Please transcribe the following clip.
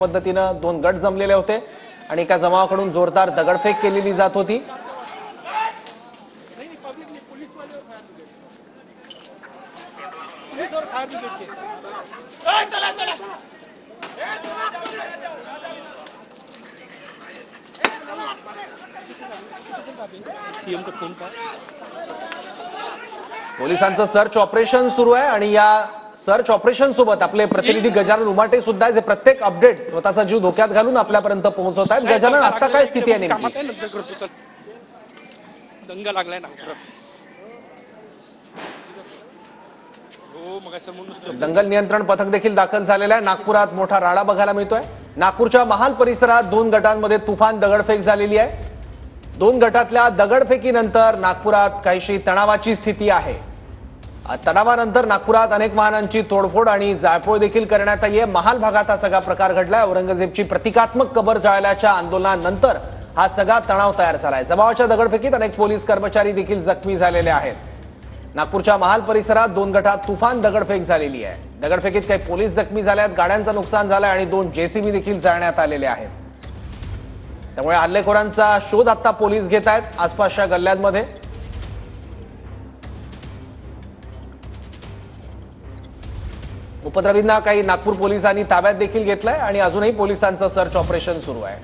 पद्धतीनं दोन गट जमलेले होते आणि एका जमावाकडून जोरदार दगडफेक केलेली जात होती। सीएम का फोन पर पोलिसांचं सर्च ऑपरेशन सुरू आहे आणि या सर्च ऑपरेशन सोबत आपले प्रतिनिधी गजानन उमाटे सुद्धा जे प्रत्येक अपडेट स्वतःचा जीव धोक्यात घालून आपल्यापर्यंत पोहोचवत आहेत। गजानन, आता काय स्थिती आहे नेमकी? दंगा लागलाय नागपुरात। हो मग दंगल नियंत्रण पथक देखील दाखल झालेलं आहे। नागपुरात मोठा राडा बघायला मिळतोय। नागपूरच्या महाल परिसरात दोन गटांमध्ये तुफान दगडफेक झालेली आहे। दोन गटातल्या दगडफेकीनंतर नागपुरात काहीशी तणावाची स्थिती आहे। तणावानंतर नागपुरात अनेक वाहनांची तोडफोड आणि जाळपोळ देखील करण्यात आली आहे। महाल भागात हा सगळा प्रकार घडलाय। औरंगजेबची प्रतिकात्मक कबर जाळल्याच्या आंदोलनानंतर हा सगळा तणाव तयार झालाय। जमावाच्या दगडफेकीत अनेक पोलीस कर्मचारी देखील जखमी झालेले आहेत। नागपूरच्या महाल परिसरात दोन गटात तुफान दगडफेक झालेली आहे। दगडफेकीत काही पोलीस जखमी झाले आहेत, गाड्यांचं नुकसान झालंय आणि दोन जेसीबी देखील जाळण्यात आलेले आहेत। त्यामुळे हल्लेखोरांचा शोध आता पोलीस घेत आहेत आसपासच्या गल्ल्यांमध्ये। उपद्रवींना काही नागपूर पोलिसांनी ताब्यात देखील घेतलंय आणि अजूनही पोलिसांचं सर्च ऑपरेशन सुरू आहे।